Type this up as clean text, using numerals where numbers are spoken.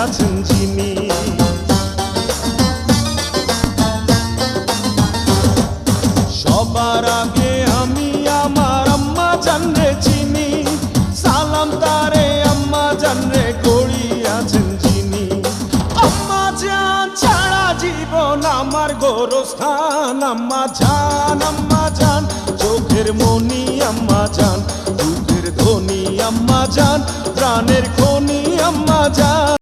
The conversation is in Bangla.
আছেন যিনি। সবার আগে আমি আমার আম্মা জানরে চিনি, সালাম তারে আম্মা জানরে করি আছেন যিনি। আম্মা জান ছাড়া জীবন আমার গোরস্থান, আম্মা জান চোখের মনি আম্মা জান, দুধের ধনী আম্মা জান, প্রাণের খনি আম্মা জান।